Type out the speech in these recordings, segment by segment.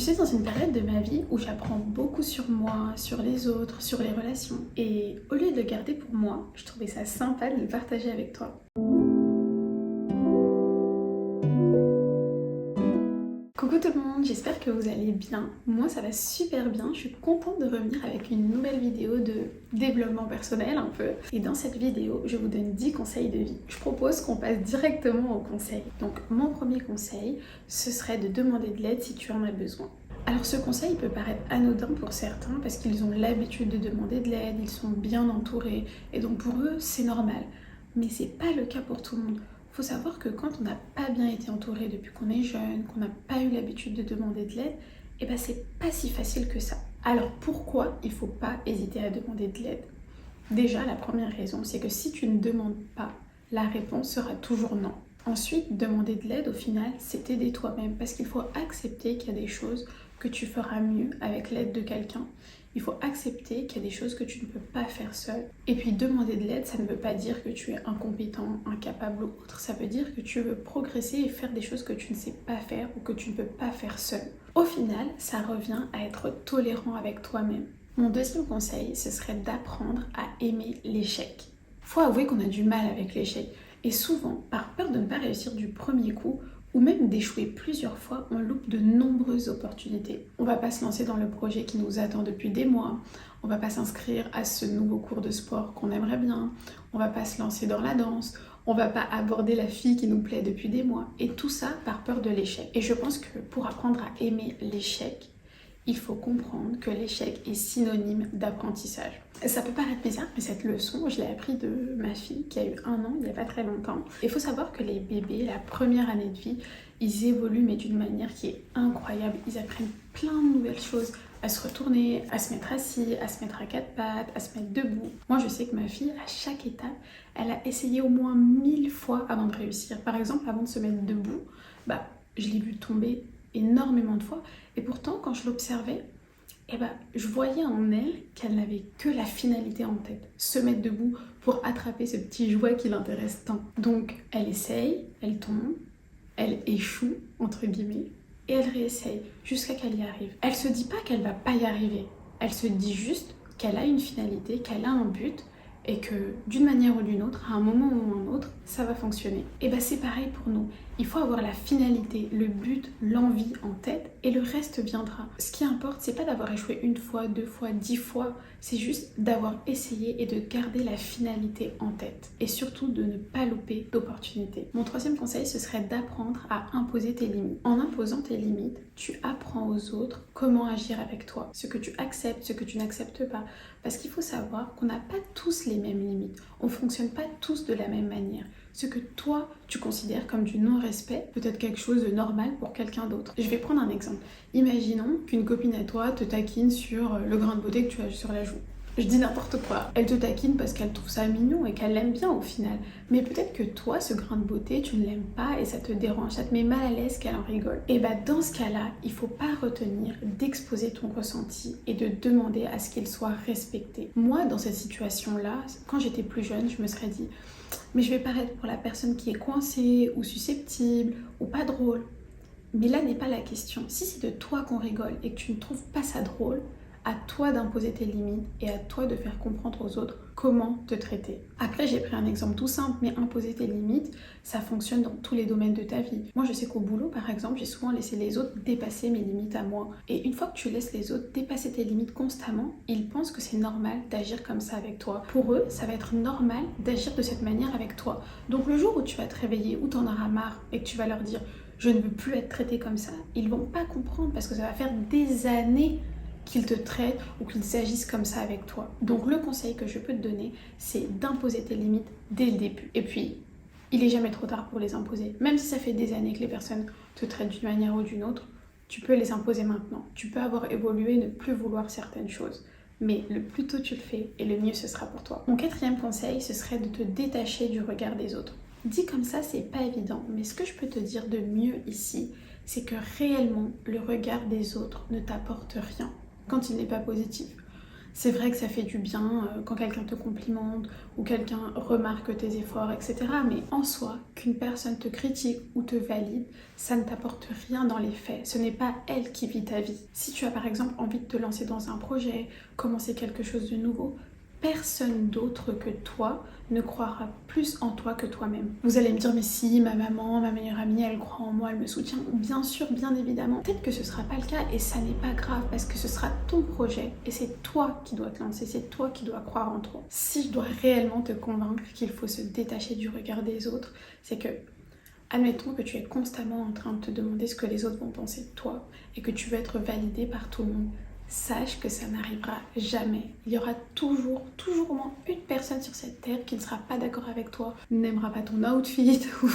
suis dans une période de ma vie où j'apprends beaucoup sur moi, sur les autres, sur les relations. Et au lieu de le garder pour moi, je trouvais ça sympa de le partager avec toi. Coucou tout le monde, j'espère que vous allez bien. Moi ça va super bien, je suis contente de revenir avec une nouvelle vidéo de développement personnel un peu. Et dans cette vidéo, je vous donne 10 conseils de vie. Je propose qu'on passe directement aux conseils. Donc mon premier conseil, ce serait de demander de l'aide si tu en as besoin. Alors ce conseil peut paraître anodin pour certains parce qu'ils ont l'habitude de demander de l'aide, ils sont bien entourés et donc pour eux c'est normal. Mais c'est pas le cas pour tout le monde. Faut savoir que quand on n'a pas bien été entouré depuis qu'on est jeune, qu'on n'a pas eu l'habitude de demander de l'aide, et ben c'est pas si facile que ça. Alors pourquoi il faut pas hésiter à demander de l'aide? Déjà, la première raison, c'est que si tu ne demandes pas, la réponse sera toujours non. Ensuite, demander de l'aide, au final, c'est t'aider toi-même parce qu'il faut accepter qu'il y a des choses que tu feras mieux avec l'aide de quelqu'un. Il faut accepter qu'il y a des choses que tu ne peux pas faire seul. Et puis demander de l'aide, ça ne veut pas dire que tu es incompétent, incapable ou autre. Ça veut dire que tu veux progresser et faire des choses que tu ne sais pas faire ou que tu ne peux pas faire seul. Au final, ça revient à être tolérant avec toi-même. Mon deuxième conseil, ce serait d'apprendre à aimer l'échec. Faut avouer qu'on a du mal avec l'échec. Et souvent, par peur de ne pas réussir du premier coup, ou même d'échouer plusieurs fois, on loupe de nombreuses opportunités. On va pas se lancer dans le projet qui nous attend depuis des mois, on va pas s'inscrire à ce nouveau cours de sport qu'on aimerait bien, on va pas se lancer dans la danse, on va pas aborder la fille qui nous plaît depuis des mois. Et tout ça par peur de l'échec. Et je pense que pour apprendre à aimer l'échec, il faut comprendre que l'échec est synonyme d'apprentissage. Ça peut paraître bizarre, mais cette leçon, je l'ai appris de ma fille qui a eu 1 an il n'y a pas très longtemps. Il faut savoir que les bébés, la première année de vie, ils évoluent mais d'une manière qui est incroyable. Ils apprennent plein de nouvelles choses, à se retourner, à se mettre assis, à se mettre à 4 pattes, à se mettre debout. Moi, je sais que ma fille, à chaque étape, elle a essayé au moins 1000 fois avant de réussir. Par exemple, avant de se mettre debout, je l'ai vue tomber énormément de fois. Et pourtant, quand je l'observais, je voyais en elle qu'elle n'avait que la finalité en tête. Se mettre debout pour attraper ce petit jouet qui l'intéresse tant. Donc, elle essaye, elle tombe, elle échoue, entre guillemets, et elle réessaye jusqu'à qu'elle y arrive. Elle se dit pas qu'elle va pas y arriver. Elle se dit juste qu'elle a une finalité, qu'elle a un but, et que d'une manière ou d'une autre, à un moment ou un autre, ça va fonctionner. Et c'est pareil pour nous. Il faut avoir la finalité, le but, l'envie en tête et le reste viendra. Ce qui importe, c'est pas d'avoir échoué 1 fois, 2 fois, 10 fois, c'est juste d'avoir essayé et de garder la finalité en tête. Et surtout de ne pas louper d'opportunités. Mon troisième conseil, ce serait d'apprendre à imposer tes limites. En imposant tes limites, tu apprends aux autres comment agir avec toi. Ce que tu acceptes, ce que tu n'acceptes pas. Parce qu'il faut savoir qu'on n'a pas tous les mêmes limites. On ne fonctionne pas tous de la même manière. Ce que toi, tu considères comme du non-respect peut être quelque chose de normal pour quelqu'un d'autre. Je vais prendre un exemple. Imaginons qu'une copine à toi te taquine sur le grain de beauté que tu as sur la joue. Je dis n'importe quoi. Elle te taquine parce qu'elle trouve ça mignon et qu'elle l'aime bien au final. Mais peut-être que toi, ce grain de beauté, tu ne l'aimes pas et ça te dérange, ça te met mal à l'aise qu'elle en rigole. Et dans ce cas-là, il faut pas retenir d'exposer ton ressenti et de demander à ce qu'il soit respecté. Moi, dans cette situation-là, quand j'étais plus jeune, je me serais dit mais je vais paraître pour la personne qui est coincée ou susceptible ou pas drôle. Mais là n'est pas la question. Si c'est de toi qu'on rigole et que tu ne trouves pas ça drôle, à toi d'imposer tes limites et à toi de faire comprendre aux autres comment te traiter. Après, j'ai pris un exemple tout simple, mais imposer tes limites, ça fonctionne dans tous les domaines de ta vie. Moi, je sais qu'au boulot, par exemple, j'ai souvent laissé les autres dépasser mes limites à moi. Et une fois que tu laisses les autres dépasser tes limites constamment, ils pensent que c'est normal d'agir comme ça avec toi. Pour eux, ça va être normal d'agir de cette manière avec toi. Donc le jour où tu vas te réveiller, où t'en auras marre et que tu vas leur dire « je ne veux plus être traité comme ça », ils vont pas comprendre parce que ça va faire des années qu'ils te traitent ou qu'ils agissent comme ça avec toi. Donc le conseil que je peux te donner, c'est d'imposer tes limites dès le début. Et puis, il est jamais trop tard pour les imposer. Même si ça fait des années que les personnes te traitent d'une manière ou d'une autre, tu peux les imposer maintenant. Tu peux avoir évolué, ne plus vouloir certaines choses. Mais le plus tôt tu le fais, et le mieux ce sera pour toi. Mon quatrième conseil, ce serait de te détacher du regard des autres. Dit comme ça, c'est pas évident, mais ce que je peux te dire de mieux ici, c'est que réellement, le regard des autres ne t'apporte rien quand il n'est pas positif. C'est vrai que ça fait du bien quand quelqu'un te complimente ou quelqu'un remarque tes efforts, etc. Mais en soi, qu'une personne te critique ou te valide, ça ne t'apporte rien dans les faits. Ce n'est pas elle qui vit ta vie. Si tu as par exemple envie de te lancer dans un projet, commencer quelque chose de nouveau, personne d'autre que toi ne croira plus en toi que toi-même. Vous allez me dire, mais si, ma maman, ma meilleure amie, elle croit en moi, elle me soutient. Bien sûr, bien évidemment. Peut-être que ce sera pas le cas et ça n'est pas grave parce que ce sera ton projet et c'est toi qui dois te lancer, c'est toi qui dois croire en toi. Si je dois réellement te convaincre qu'il faut se détacher du regard des autres, c'est que admettons que tu es constamment en train de te demander ce que les autres vont penser de toi et que tu veux être validé par tout le monde. Sache que ça n'arrivera jamais. Il y aura toujours au moins une personne sur cette terre qui ne sera pas d'accord avec toi, n'aimera pas ton outfit ou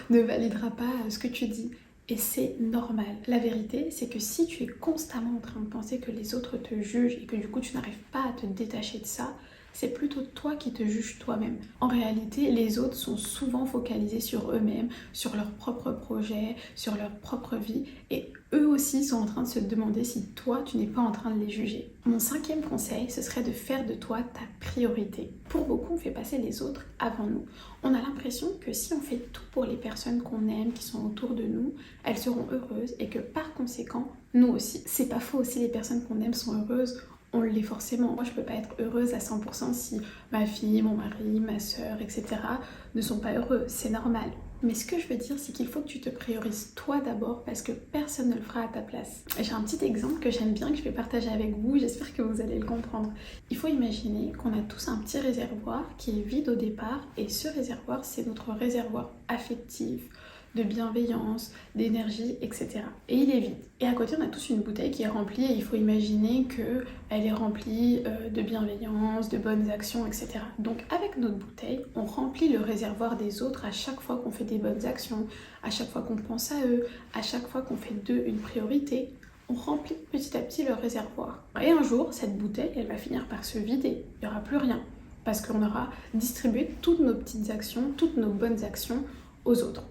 ne validera pas ce que tu dis. Et c'est normal. La vérité, c'est que si tu es constamment en train de penser que les autres te jugent et que du coup tu n'arrives pas à te détacher de ça, c'est plutôt toi qui te juges toi-même. En réalité, les autres sont souvent focalisés sur eux-mêmes, sur leurs propres projets, sur leur propre vie, et eux aussi sont en train de se demander si toi, tu n'es pas en train de les juger. Mon 5e conseil, ce serait de faire de toi ta priorité. Pour beaucoup, on fait passer les autres avant nous. On a l'impression que si on fait tout pour les personnes qu'on aime, qui sont autour de nous, elles seront heureuses et que par conséquent, nous aussi. C'est pas faux, si les personnes qu'on aime sont heureuses, on l'est forcément. Moi, je peux pas être heureuse à 100% si ma fille, mon mari, ma soeur, etc. ne sont pas heureux. C'est normal. Mais ce que je veux dire, c'est qu'il faut que tu te priorises toi d'abord parce que personne ne le fera à ta place. J'ai un petit exemple que j'aime bien, que je vais partager avec vous. J'espère que vous allez le comprendre. Il faut imaginer qu'on a tous un petit réservoir qui est vide au départ et ce réservoir, c'est notre réservoir affectif, de bienveillance, d'énergie, etc. Et il est vide. Et à côté, on a tous une bouteille qui est remplie et il faut imaginer qu'elle est remplie de bienveillance, de bonnes actions, etc. Donc avec notre bouteille, on remplit le réservoir des autres à chaque fois qu'on fait des bonnes actions, à chaque fois qu'on pense à eux, à chaque fois qu'on fait d'eux une priorité. On remplit petit à petit leur réservoir. Et un jour, cette bouteille, elle va finir par se vider. Il n'y aura plus rien. Parce qu'on aura distribué toutes nos petites actions, toutes nos bonnes actions aux autres.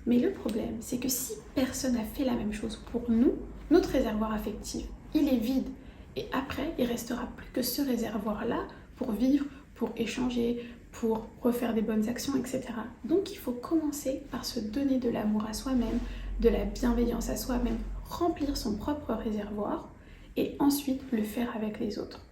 Mais le problème, c'est que si personne n'a fait la même chose pour nous, notre réservoir affectif, il est vide. Et après, il restera plus que ce réservoir-là pour vivre, pour échanger, pour refaire des bonnes actions, etc. Donc il faut commencer par se donner de l'amour à soi-même, de la bienveillance à soi-même, remplir son propre réservoir et ensuite le faire avec les autres.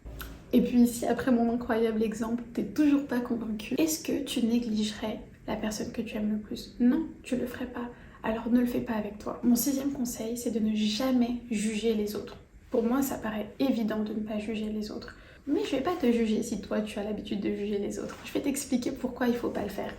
Et puis si après mon incroyable exemple, t'es toujours pas convaincu, est-ce que tu négligerais la personne que tu aimes le plus? Non, tu le ferais pas. Alors ne le fais pas avec toi. Mon 6e conseil, c'est de ne jamais juger les autres. Pour moi, ça paraît évident de ne pas juger les autres. Mais je vais pas te juger si toi, tu as l'habitude de juger les autres. Je vais t'expliquer pourquoi il faut pas le faire.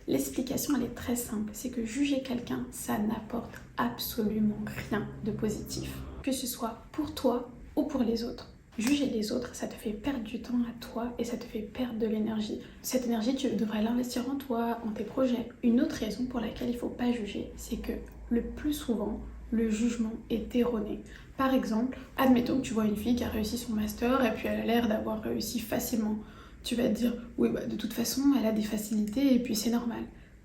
L'explication, elle est très simple. C'est que juger quelqu'un, ça n'apporte absolument rien de positif. Que ce soit pour toi ou pour les autres. Juger les autres, ça te fait perdre du temps à toi et ça te fait perdre de l'énergie. Cette énergie, tu devrais l'investir en toi, en tes projets. Une autre raison pour laquelle il ne faut pas juger, c'est que le plus souvent, le jugement est erroné. Par exemple, admettons que tu vois une fille qui a réussi son master et puis elle a l'air d'avoir réussi facilement. Tu vas te dire, oui, de toute façon, elle a des facilités et puis c'est normal.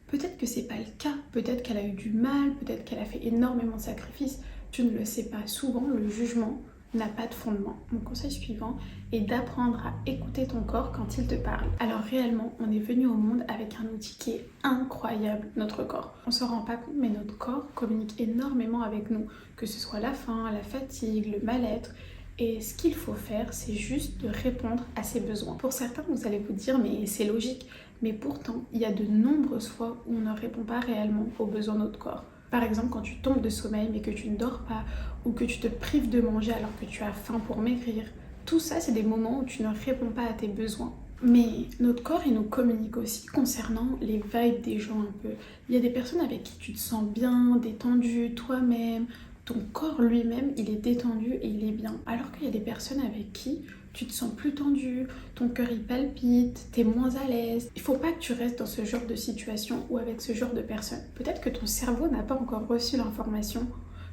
Peut-être que c'est pas le cas, peut-être qu'elle a eu du mal, peut-être qu'elle a fait énormément de sacrifices. Tu ne le sais pas. Souvent, le jugement n'a pas de fondement. Mon conseil suivant est d'apprendre à écouter ton corps quand il te parle. Alors réellement, on est venu au monde avec un outil qui est incroyable, notre corps. On se rend pas compte, mais notre corps communique énormément avec nous, que ce soit la faim, la fatigue, le mal-être. Et ce qu'il faut faire, c'est juste de répondre à ses besoins. Pour certains, vous allez vous dire, mais c'est logique. Mais pourtant, il y a de nombreuses fois où on ne répond pas réellement aux besoins de notre corps. Par exemple, quand tu tombes de sommeil mais que tu ne dors pas, ou que tu te prives de manger alors que tu as faim pour maigrir. Tout ça, c'est des moments où tu ne réponds pas à tes besoins. Mais notre corps, il nous communique aussi concernant les vibes des gens un peu. Il y a des personnes avec qui tu te sens bien, détendu, toi-même. Ton corps lui-même, il est détendu et il est bien. Alors qu'il y a des personnes avec qui tu te sens plus tendu, ton cœur il palpite, t'es moins à l'aise. Il faut pas que tu restes dans ce genre de situation ou avec ce genre de personnes. Peut-être que ton cerveau n'a pas encore reçu l'information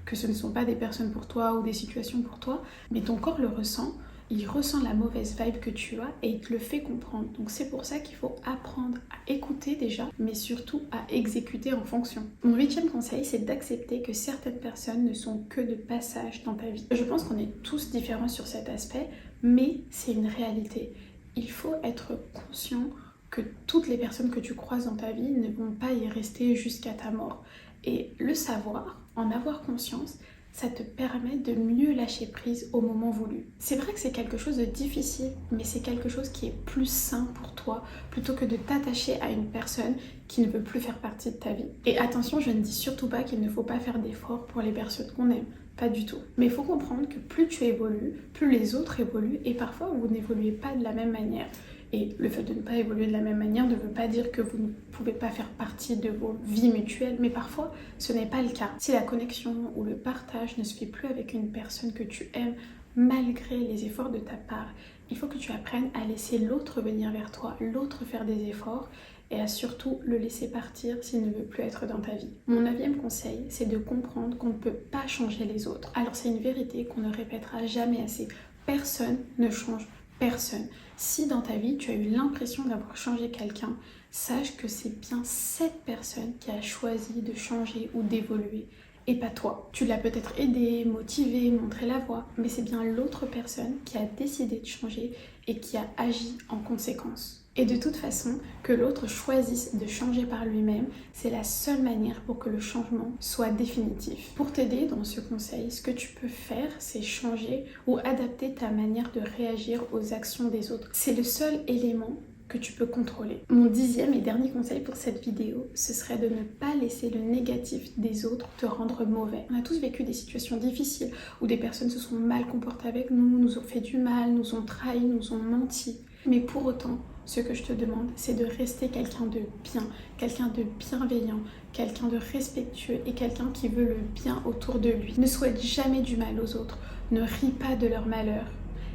que ce ne sont pas des personnes pour toi ou des situations pour toi, mais ton corps le ressent. il ressent la mauvaise vibe que tu as et il te le fait comprendre. Donc c'est pour ça qu'il faut apprendre à écouter déjà, mais surtout à exécuter en fonction. Mon 8e conseil, c'est d'accepter que certaines personnes ne sont que de passage dans ta vie. Je pense qu'on est tous différents sur cet aspect, mais c'est une réalité. Il faut être conscient que toutes les personnes que tu croises dans ta vie ne vont pas y rester jusqu'à ta mort. Et le savoir, en avoir conscience, ça te permet de mieux lâcher prise au moment voulu. C'est vrai que c'est quelque chose de difficile, mais c'est quelque chose qui est plus sain pour toi, plutôt que de t'attacher à une personne qui ne veut plus faire partie de ta vie. Et attention, je ne dis surtout pas qu'il ne faut pas faire d'efforts pour les personnes qu'on aime. Pas du tout. Mais il faut comprendre que plus tu évolues, plus les autres évoluent, et parfois vous n'évoluez pas de la même manière. Et le fait de ne pas évoluer de la même manière ne veut pas dire que vous ne pouvez pas faire partie de vos vies mutuelles, mais parfois ce n'est pas le cas. Si la connexion ou le partage ne se fait plus avec une personne que tu aimes, malgré les efforts de ta part, il faut que tu apprennes à laisser l'autre venir vers toi, l'autre faire des efforts, et à surtout le laisser partir s'il ne veut plus être dans ta vie. Mon 9e conseil, c'est de comprendre qu'on ne peut pas changer les autres. Alors c'est une vérité qu'on ne répétera jamais assez. Personne ne change personne. Si dans ta vie tu as eu l'impression d'avoir changé quelqu'un, sache que c'est bien cette personne qui a choisi de changer ou d'évoluer et pas toi. Tu l'as peut-être aidé, motivé, montré la voie, mais c'est bien l'autre personne qui a décidé de changer et qui a agi en conséquence. Et de toute façon, que l'autre choisisse de changer par lui-même, c'est la seule manière pour que le changement soit définitif. Pour t'aider dans ce conseil, ce que tu peux faire, c'est changer ou adapter ta manière de réagir aux actions des autres. C'est le seul élément que tu peux contrôler. Mon 10e et dernier conseil pour cette vidéo, ce serait de ne pas laisser le négatif des autres te rendre mauvais. On a tous vécu des situations difficiles où des personnes se sont mal comportées avec nous, nous ont fait du mal, nous ont trahis, nous ont menti. Mais pour autant, ce que je te demande, c'est de rester quelqu'un de bien, quelqu'un de bienveillant, quelqu'un de respectueux et quelqu'un qui veut le bien autour de lui. Ne souhaite jamais du mal aux autres, ne ris pas de leur malheur.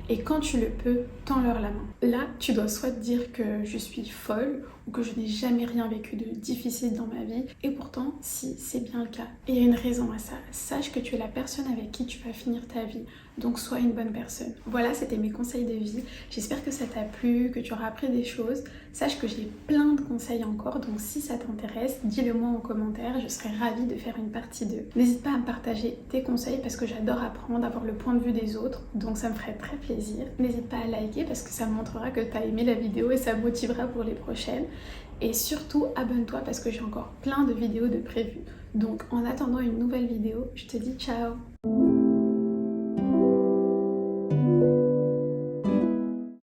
Et quand tu le peux, tends-leur la main. Là, tu dois soit te dire que je suis folle ou que je n'ai jamais rien vécu de difficile dans ma vie. Et pourtant, si, c'est bien le cas. Et il y a une raison à ça. Sache que tu es la personne avec qui tu vas finir ta vie. Donc sois une bonne personne. Voilà, c'était mes conseils de vie. J'espère que ça t'a plu, que tu auras appris des choses. Sache que j'ai plein de conseils encore. Donc si ça t'intéresse, dis-le moi en commentaire. Je serais ravie de faire une partie 2. N'hésite pas à me partager tes conseils parce que j'adore apprendre, avoir le point de vue des autres. Donc ça me ferait très plaisir. N'hésite pas à liker parce que ça montrera que tu as aimé la vidéo et ça me motivera pour les prochaines. Et surtout, abonne-toi parce que j'ai encore plein de vidéos de prévues. Donc en attendant une nouvelle vidéo, je te dis ciao!